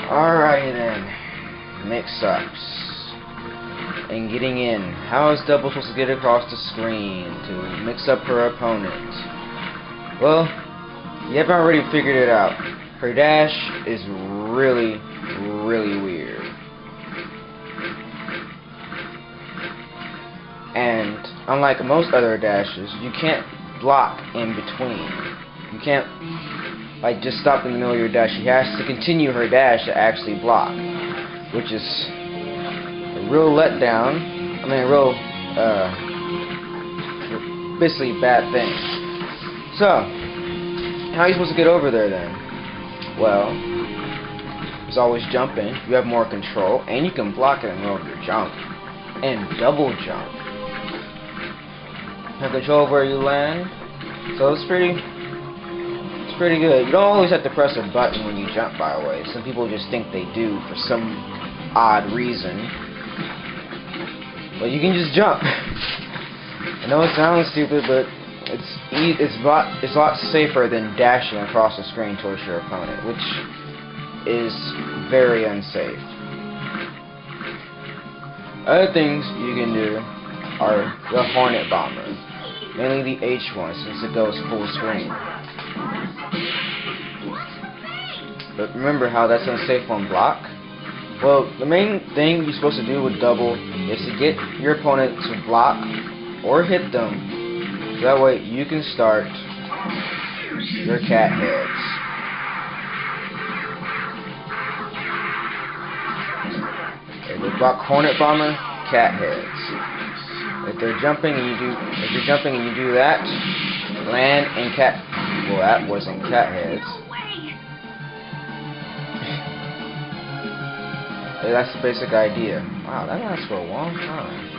Alright then. Mix-ups. And getting in. How is Double supposed to get across the screen to mix up her opponent? Well, you haven't already figured it out. Her dash is really, really weird. And unlike most other dashes, you can't block in between. You can't like just stop in the middle of your dash. She has to continue her dash to actually block, which is a real letdown. I mean, a real basically bad thing. So, how are you supposed to get over there then? Well, there's always jumping. You have more control, and you can block it in the middle of your jump and double jump. Have control of where you land, so it's pretty good. You don't always have to press a button when you jump, by the way. Some people just think they do for some odd reason, but you can just jump. I know it sounds stupid, but it's a lot safer than dashing across the screen towards your opponent, which is very unsafe. Other things you can do are the Hornet Bomber, mainly the H1 since it goes full screen. But remember how that's unsafe on block? Well, the main thing you're supposed to do with double is to get your opponent to block or hit them, so that way you can start your cat heads. If they block Hornet Bomber, cat heads. If they're jumping and you do that, land and cat. Well, that wasn't cat heads. That's the basic idea. Wow, that lasts for a long time.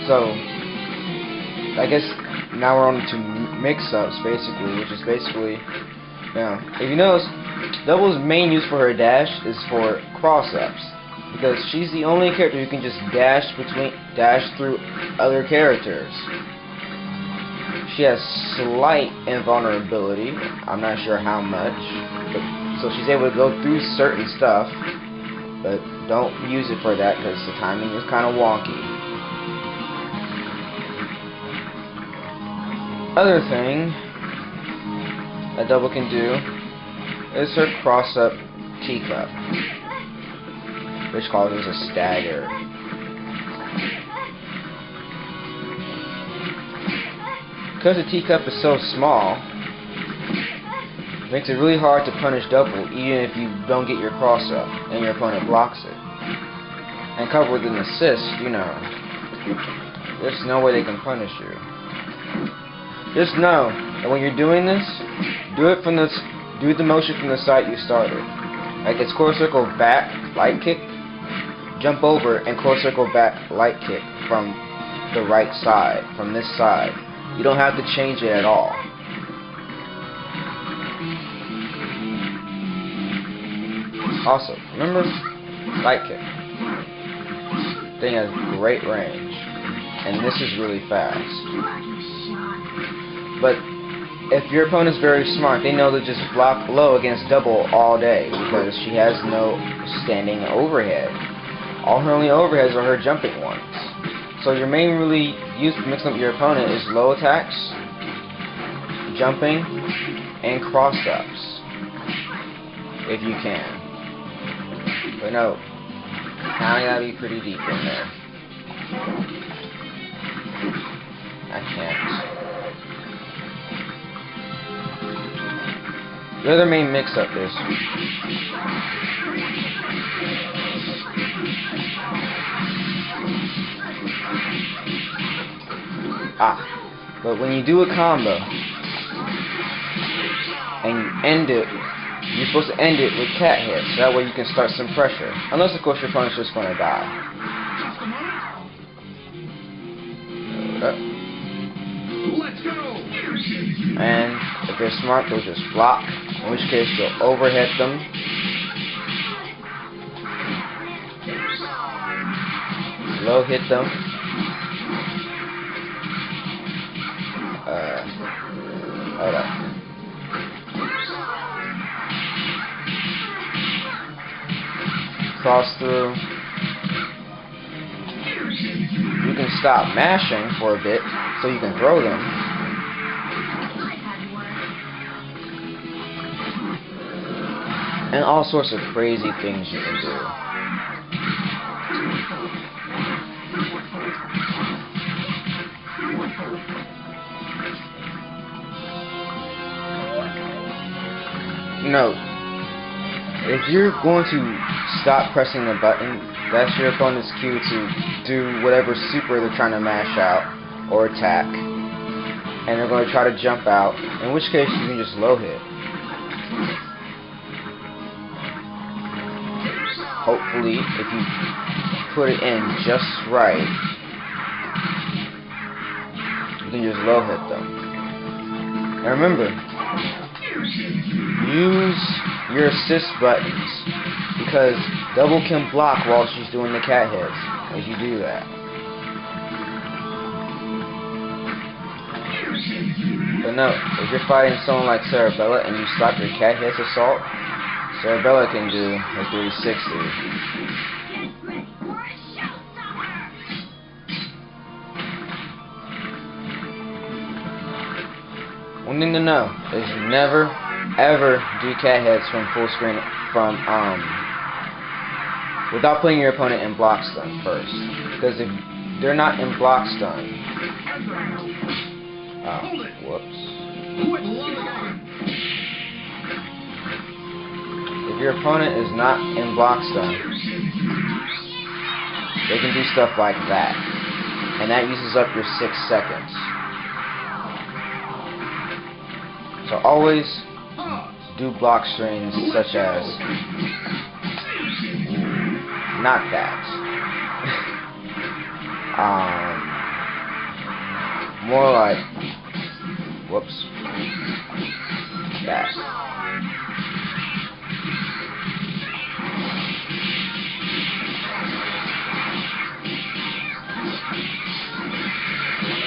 So, I guess now we're on to mix-ups, basically, which is basically, if you notice, Double's main use for her dash is for cross-ups, because she's the only character who can just dash through other characters. She has slight invulnerability, I'm not sure how much, but, so she's able to go through certain stuff, but don't use it for that because the timing is kind of wonky. Other thing a Double can do is her cross-up teacup, which causes a stagger. Because the teacup is so small, it makes it really hard to punish Double even if you don't get your cross-up and your opponent blocks it. And covered with an assist, there's no way they can punish you. Just know that when you're doing this, do the motion from the side you started. Like it's core circle back, light kick, jump over, and core circle back, light kick from the right side, from this side. You don't have to change it at all. Also, remember, light kick. Thing has great range, and this is really fast. But if your opponent's very smart, they know to just block low against Double all day because she has no standing overhead. All her only overheads are her jumping ones. So your main really use to mix up your opponent is low attacks, jumping, and cross-ups, if you can. But no, kinda gotta be pretty deep in there. I can't. The other main mix-up is but when you do a combo and you end it, you're supposed to end it with cat hits, so that way you can start some pressure. Unless, of course, your opponent's just going to die. Let's go. And if they're smart, they'll just block, in which case you'll overhead them. Low hit them. Hold up. Cross through. You can stop mashing for a bit so you can throw them. And all sorts of crazy things you can do. Note, if you're going to stop pressing the button, that's your opponent's cue to do whatever super they're trying to mash out or attack. And they're going to try to jump out, in which case you can just low hit. Hopefully, if you put it in just right, you can just low hit them. And remember, use your assist buttons, because double can block while she's doing the cat hits as you do that. But no, if you're fighting someone like Sarabella and you slap your cat hits assault, Sarabella can do a 360. One thing to know is never ever do cat hits from full screen without putting your opponent in block stun first. Because if they're not in block stun, whoops. If your opponent is not in block stun, they can do stuff like that, and that uses up your 6 seconds. So always do block strings such as not that. More like whoops. That.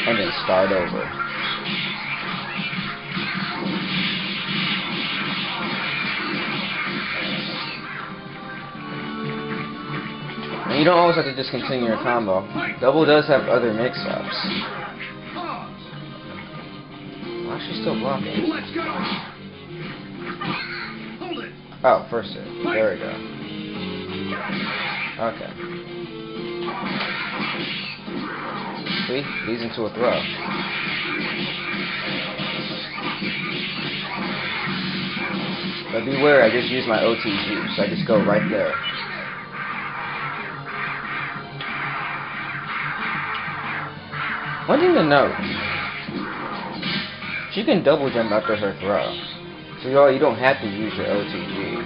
And then start over. And you don't always have to discontinue your combo. Double does have other mix-ups. Why is she still blocking? Let's go. Hold it. Oh, first hit. There we go. Okay. See? Leads into a throw. But beware, I just used my OTG, so I just go right there. One thing to note, she can double jump after her throw. So you don't have to use your OTG.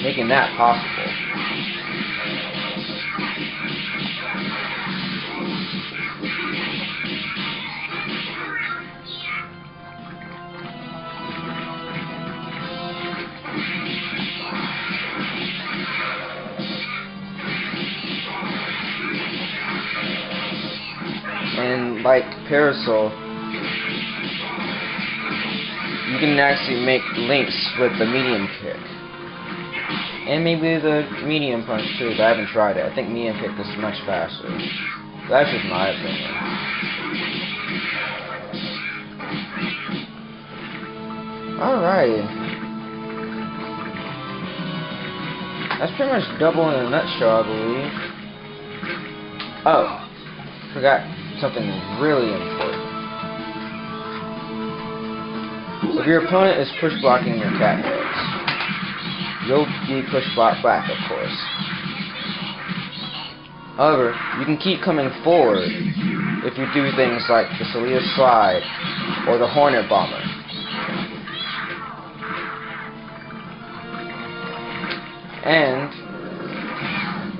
Making that possible. And like Parasol, you can actually make links with the medium kick. And maybe the medium punch too, but I haven't tried it. I think medium kick is much faster. That's just my opinion. Alright. That's pretty much double in a nutshell, I believe. Oh, forgot something really important. If your opponent is push blocking your cat hits, you'll be push blocked back, of course. However, you can keep coming forward if you do things like the Celia slide or the Hornet bomber. And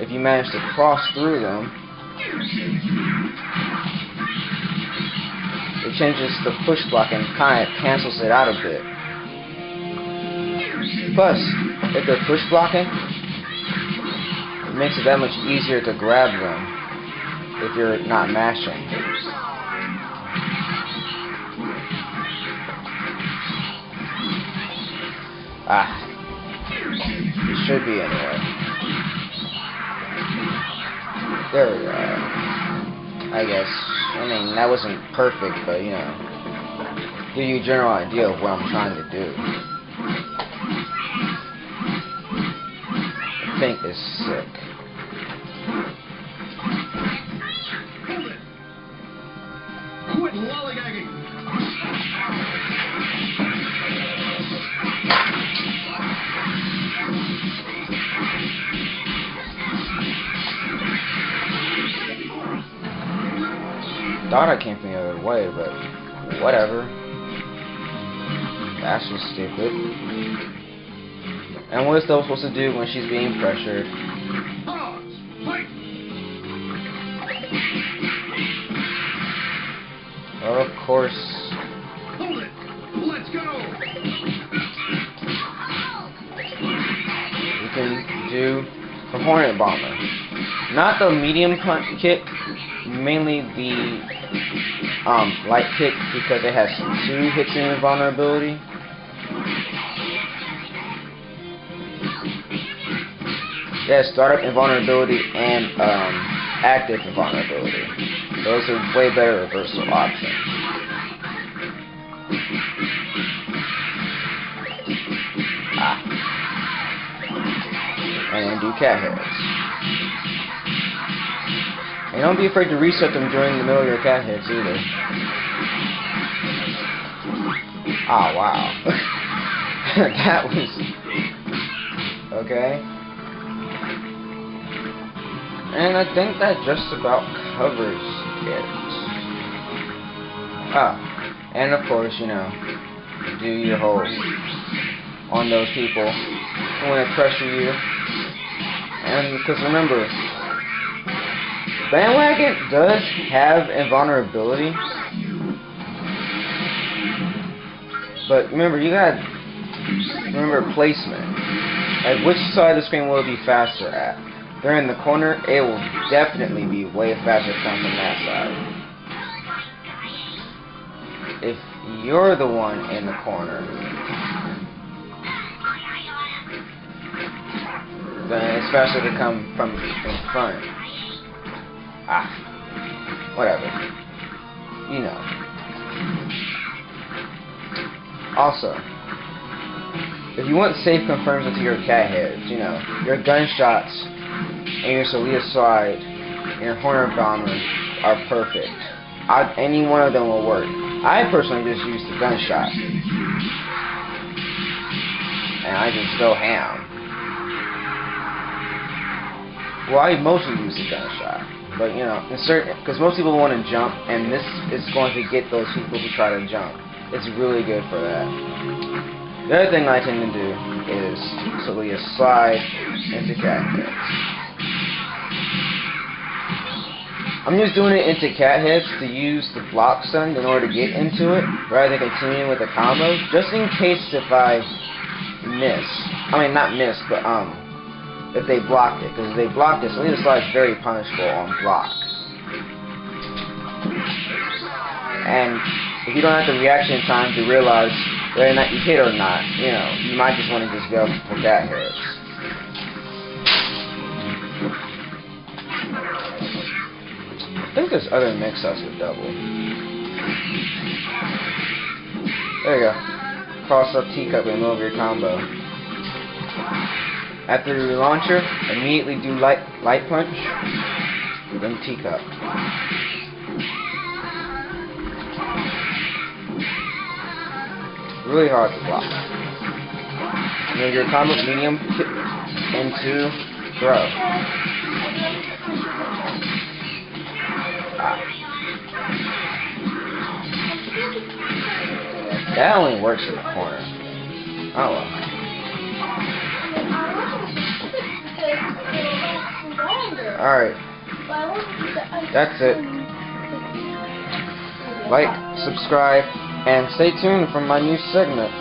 if you manage to cross through them, it changes the push block and kind of cancels it out a bit. Plus, if they're push blocking, it makes it that much easier to grab them if you're not mashing. It should be anyway. There we go. I guess. I mean, that wasn't perfect, but you know, give you a general idea of what I'm trying to do. The thing is sick. Hold it. Quit lollygagging. Thought I came from the other way, but whatever. That's just stupid. And what is Stella supposed to do when she's being pressured? Pause. Fight. Of course. Hold it. Let's go. You can do the Hornet Bomber. Not the medium punch kick, mainly the light kick, because it has 2 hits in invulnerability. Yeah, startup invulnerability and active invulnerability. Those are way better reversal options. And then do cat hits. And don't be afraid to reset them during the middle of your cat hits either. Ah, wow. That was... okay. And I think that just about covers it. And of course, you know, do your whole on those people who want to pressure you. And because remember, Bandwagon does have invulnerability, but remember, you gotta remember placement. Like, which side of the screen will it be faster at? If they're in the corner, it will definitely be way faster coming from that side. If you're the one in the corner, then it's faster to come from in front. Whatever. You know. Also, if you want safe confirms into your cat heads, you know, your gunshots and your Celia slide and your Hornet Bomber are perfect. Any one of them will work. I personally just use the gunshot. And I just go ham. Well, I mostly use the gunshot. But, you know, because most people want to jump, and this is going to get those people who try to jump. It's really good for that. The other thing I tend to do is Celia slide into cat hits. I'm just doing it into cat hits to use the block stun in order to get into it, rather than continuing with the combo, just in case if I miss. I mean, not miss, but, if they blocked it, because if they blocked it, Selena Slide is very punishable on block. And if you don't have the reaction time to realize whether or not you hit or not, you know, you might just want to just go for cat hits. I think there's other mix-ups with double. There you go. Cross up teacup in the middle of your combo. After the launcher, immediately do light punch, then teacup. Really hard to block. And then your combo medium kick into throw. That only works in the corner. Oh well. Alright, that's it. Like, subscribe, and stay tuned for my new segment.